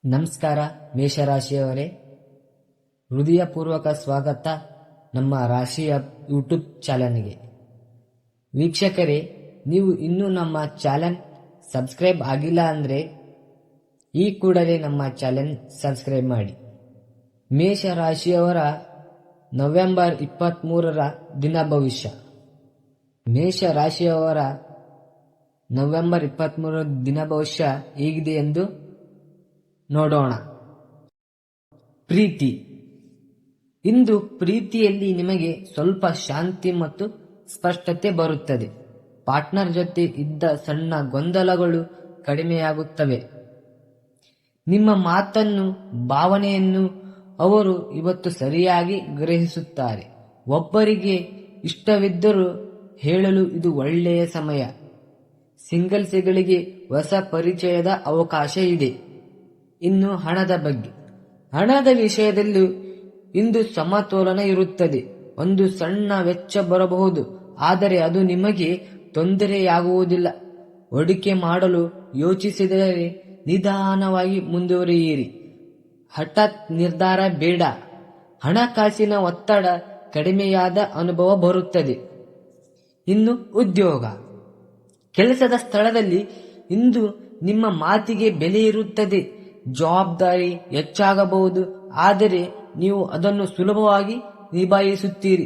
ನಮಸ್ಕಾರ ಮೇಷರಾಶಿಯವರೇ, ಹೃದಯಪೂರ್ವಕ ಸ್ವಾಗತ ನಮ್ಮ ರಾಶಿಯ ಯೂಟ್ಯೂಬ್ ಚಾನಲ್ಗೆ. ವೀಕ್ಷಕರೇ, ನೀವು ಇನ್ನೂ ನಮ್ಮ ಚಾನಲ್ ಸಬ್ಸ್ಕ್ರೈಬ್ ಆಗಿಲ್ಲ ಅಂದರೆ ಈ ಕೂಡಲೇ ನಮ್ಮ ಚಾನಲ್ ಸಬ್ಸ್ಕ್ರೈಬ್ ಮಾಡಿ. ಮೇಷರಾಶಿಯವರ ನವೆಂಬರ್ 23ರ ದಿನ ಭವಿಷ್ಯ. ಮೇಷರಾಶಿಯವರ ನವೆಂಬರ್ 23ರ ದಿನ ಭವಿಷ್ಯ ಹೇಗಿದೆ ಎಂದು ನೋಡೋಣ. ಪ್ರೀತಿ. ಇಂದು ಪ್ರೀತಿಯಲ್ಲಿ ನಿಮಗೆ ಸ್ವಲ್ಪ ಶಾಂತಿ ಮತ್ತು ಸ್ಪಷ್ಟತೆ ಬರುತ್ತದೆ. ಪಾರ್ಟ್ನರ್ ಜೊತೆ ಇದ್ದ ಸಣ್ಣ ಗೊಂದಲಗಳು ಕಡಿಮೆಯಾಗುತ್ತವೆ. ನಿಮ್ಮ ಮಾತನ್ನು, ಭಾವನೆಯನ್ನು ಅವರು ಇವತ್ತು ಸರಿಯಾಗಿ ಗ್ರಹಿಸುತ್ತಾರೆ. ಒಬ್ಬರಿಗೆ ಇಷ್ಟವಿದ್ದರೂ ಹೇಳಲು ಇದು ಒಳ್ಳೆಯ ಸಮಯ. ಸಿಂಗಲ್ಸ್ಗಳಿಗೆ ಹೊಸ ಪರಿಚಯದ ಅವಕಾಶ ಇದೆ. ಇನ್ನು ಹಣದ ಬಗ್ಗೆ. ಹಣದ ವಿಷಯದಲ್ಲೂ ಇಂದು ಸಮತೋಲನ ಇರುತ್ತದೆ. ಒಂದು ಸಣ್ಣ ವೆಚ್ಚ ಬರಬಹುದು, ಆದರೆ ಅದು ನಿಮಗೆ ತೊಂದರೆಯಾಗುವುದಿಲ್ಲ. ಹೂಡಿಕೆ ಮಾಡಲು ಯೋಚಿಸಿದರೆ ನಿಧಾನವಾಗಿ ಮುಂದುವರಿಯಿರಿ. ಹಠಾತ್ ನಿರ್ಧಾರ ಬೇಡ. ಹಣಕಾಸಿನ ಒತ್ತಡ ಕಡಿಮೆಯಾದ ಅನುಭವ ಬರುತ್ತದೆ. ಇನ್ನು ಉದ್ಯೋಗ. ಕೆಲಸದ ಸ್ಥಳದಲ್ಲಿ ಇಂದು ನಿಮ್ಮ ಮಾತಿಗೆ ಬೆಲೆ ಇರುತ್ತದೆ. ಜವಾಬ್ದಾರಿ ಹೆಚ್ಚಾಗಬಹುದು, ಆದರೆ ನೀವು ಅದನ್ನು ಸುಲಭವಾಗಿ ನಿಭಾಯಿಸುತ್ತೀರಿ.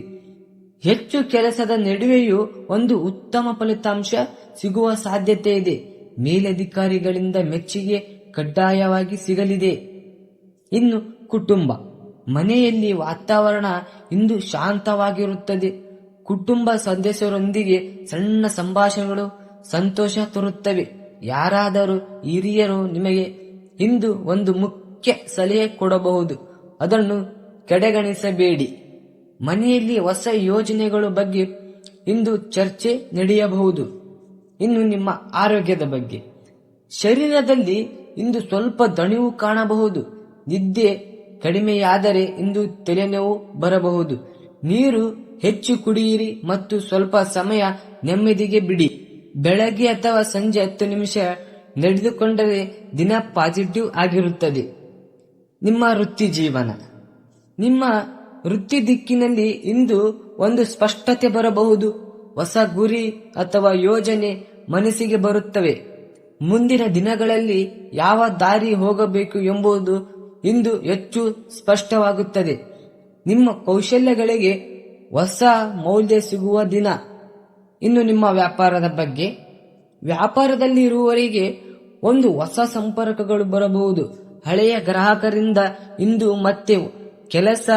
ಹೆಚ್ಚು ಕೆಲಸದ ನಡುವೆಯೂ ಒಂದು ಉತ್ತಮ ಫಲಿತಾಂಶ ಸಿಗುವ ಸಾಧ್ಯತೆ ಇದೆ. ಮೇಲಧಿಕಾರಿಗಳಿಂದ ಮೆಚ್ಚುಗೆ ಕಡ್ಡಾಯವಾಗಿ ಸಿಗಲಿದೆ. ಇನ್ನು ಕುಟುಂಬ. ಮನೆಯಲ್ಲಿ ವಾತಾವರಣ ಇಂದು ಶಾಂತವಾಗಿರುತ್ತದೆ. ಕುಟುಂಬ ಸದಸ್ಯರೊಂದಿಗೆ ಸಣ್ಣ ಸಂಭಾಷಣೆಗಳು ಸಂತೋಷ ತರುತ್ತವೆ. ಯಾರಾದರೂ ಹಿರಿಯರು ನಿಮಗೆ ಇಂದು ಒಂದು ಮುಖ್ಯ ಸಲಹೆ ಕೊಡಬಹುದು, ಅದನ್ನು ಕಡೆಗಣಿಸಬೇಡಿ. ಮನೆಯಲ್ಲಿ ಹೊಸ ಯೋಜನೆಗಳ ಬಗ್ಗೆ ಇಂದು ಚರ್ಚೆ ನಡೆಯಬಹುದು. ಇನ್ನು ನಿಮ್ಮ ಆರೋಗ್ಯದ ಬಗ್ಗೆ. ಶರೀರದಲ್ಲಿ ಇಂದು ಸ್ವಲ್ಪ ದಣಿವು ಕಾಣಬಹುದು. ನಿದ್ದೆ ಕಡಿಮೆಯಾದರೆ ಇಂದು ತಲೆನೋವು ಬರಬಹುದು. ನೀರು ಹೆಚ್ಚು ಕುಡಿಯಿರಿ ಮತ್ತು ಸ್ವಲ್ಪ ಸಮಯ ನೆಮ್ಮದಿಗೆ ಬಿಡಿ. ಬೆಳಗ್ಗೆ ಅಥವಾ ಸಂಜೆ 10 ನಿಮಿಷ ನಡೆದುಕೊಂಡರೆ ದಿನ ಪಾಸಿಟಿವ್ ಆಗಿರುತ್ತದೆ. ನಿಮ್ಮ ವೃತ್ತಿ ಜೀವನ. ನಿಮ್ಮ ವೃತ್ತಿ ದಿಕ್ಕಿನಲ್ಲಿ ಇಂದು ಒಂದು ಸ್ಪಷ್ಟತೆ ಬರಬಹುದು. ಹೊಸ ಗುರಿ ಅಥವಾ ಯೋಜನೆ ಮನಸ್ಸಿಗೆ ಬರುತ್ತವೆ. ಮುಂದಿನ ದಿನಗಳಲ್ಲಿ ಯಾವ ದಾರಿ ಹೋಗಬೇಕು ಎಂಬುದು ಇಂದು ಹೆಚ್ಚು ಸ್ಪಷ್ಟವಾಗುತ್ತದೆ. ನಿಮ್ಮ ಕೌಶಲ್ಯಗಳಿಗೆ ಹೊಸ ಮೌಲ್ಯ ಸಿಗುವ ದಿನ. ಇನ್ನು ನಿಮ್ಮ ವ್ಯಾಪಾರದ ಬಗ್ಗೆ. ವ್ಯಾಪಾರದಲ್ಲಿ ಇರುವವರಿಗೆ ಒಂದು ಹೊಸ ಸಂಪರ್ಕಗಳು ಬರಬಹುದು. ಹಳೆಯ ಗ್ರಾಹಕರಿಂದ ಇಂದು ಮತ್ತೆ ಕೆಲಸ,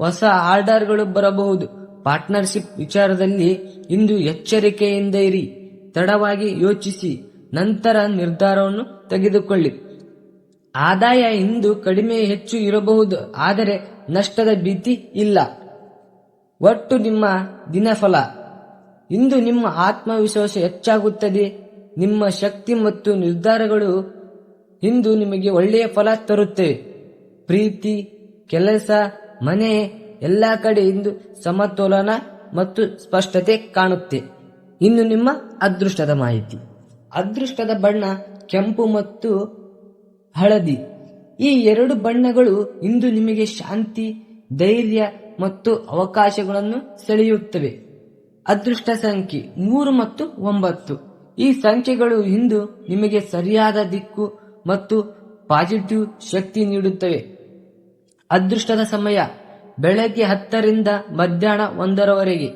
ಹೊಸ ಆರ್ಡರ್ಗಳು ಬರಬಹುದು. ಪಾರ್ಟ್ನರ್ಶಿಪ್ ವಿಚಾರದಲ್ಲಿ ಇಂದು ಎಚ್ಚರಿಕೆಯಿಂದ ಇರಿ. ತಡವಾಗಿ ಯೋಚಿಸಿ ನಂತರ ನಿರ್ಧಾರವನ್ನು ತೆಗೆದುಕೊಳ್ಳಿ. ಆದಾಯ ಇಂದು ಕಡಿಮೆ ಹೆಚ್ಚು ಇರಬಹುದು, ಆದರೆ ನಷ್ಟದ ಭೀತಿ ಇಲ್ಲ. ಒಟ್ಟು ನಿಮ್ಮ ದಿನಫಲ. ಇಂದು ನಿಮ್ಮ ಆತ್ಮವಿಶ್ವಾಸ ಹೆಚ್ಚಾಗುತ್ತದೆ. ನಿಮ್ಮ ಶಕ್ತಿ ಮತ್ತು ನಿರ್ಧಾರಗಳು ಇಂದು ನಿಮಗೆ ಒಳ್ಳೆಯ ಫಲ ತರುತ್ತವೆ. ಪ್ರೀತಿ, ಕೆಲಸ, ಮನೆ ಎಲ್ಲ ಕಡೆ ಇಂದು ಸಮತೋಲನ ಮತ್ತು ಸ್ಪಷ್ಟತೆ ಕಾಣುತ್ತೆ. ಇನ್ನು ನಿಮ್ಮ ಅದೃಷ್ಟದ ಮಾಹಿತಿ. ಅದೃಷ್ಟದ ಬಣ್ಣ ಕೆಂಪು ಮತ್ತು ಹಳದಿ. ಈ ಎರಡು ಬಣ್ಣಗಳು ಇಂದು ನಿಮಗೆ ಶಾಂತಿ, ಧೈರ್ಯ ಮತ್ತು ಅವಕಾಶಗಳನ್ನು ಸೆಳೆಯುತ್ತವೆ. ಅದೃಷ್ಟ ಸಂಖ್ಯೆ 3 ಮತ್ತು 9. ಈ ಸಂಖ್ಯೆಗಳು ಇಂದು ನಿಮಗೆ ಸರಿಯಾದ ದಿಕ್ಕು ಮತ್ತು ಪಾಸಿಟಿವ್ ಶಕ್ತಿ ನೀಡುತ್ತವೆ. ಅದೃಷ್ಟದ ಸಮಯ ಬೆಳಗ್ಗೆ 10 ರಿಂದ ಮಧ್ಯಾಹ್ನ 1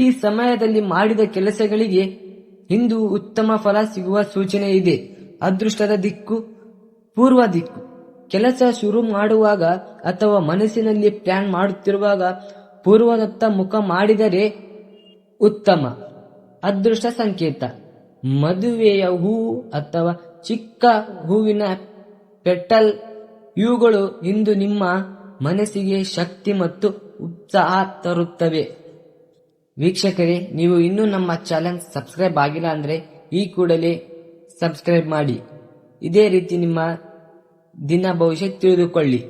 ಈ ಸಮಯದಲ್ಲಿ ಮಾಡಿದ ಕೆಲಸಗಳಿಗೆ ಇಂದು ಉತ್ತಮ ಫಲ ಸಿಗುವ ಸೂಚನೆ ಇದೆ. ಅದೃಷ್ಟದ ದಿಕ್ಕು ಪೂರ್ವ ದಿಕ್ಕು. ಕೆಲಸ ಶುರು ಮಾಡುವಾಗ ಅಥವಾ ಮನಸ್ಸಿನಲ್ಲಿ ಪ್ಲಾನ್ ಮಾಡುತ್ತಿರುವಾಗ ಪೂರ್ವದತ್ತ ಮುಖ ಮಾಡಿದರೆ ಉತ್ತಮ. ಅದೃಷ್ಟ ಸಂಕೇತ ಮದುವೆಯ ಹೂವು ಅಥವಾ ಚಿಕ್ಕ ಹೂವಿನ ಪೆಟಲ್. ಇವುಗಳು ಇಂದು ನಿಮ್ಮ ಮನಸ್ಸಿಗೆ ಶಕ್ತಿ ಮತ್ತು ಉತ್ಸಾಹ ತರುತ್ತವೆ. ವೀಕ್ಷಕರೇ, ನೀವು ಇನ್ನೂ ನಮ್ಮ ಚಾನೆಲ್ ಸಬ್ಸ್ಕ್ರೈಬ್ ಆಗಿಲ್ಲ ಅಂದರೆ ಈ ಕೂಡಲೇ ಸಬ್ಸ್ಕ್ರೈಬ್ ಮಾಡಿ. ಇದೇ ರೀತಿ ನಿಮ್ಮ ದಿನ ಭವಿಷ್ಯ ತಿಳಿದುಕೊಳ್ಳಿ.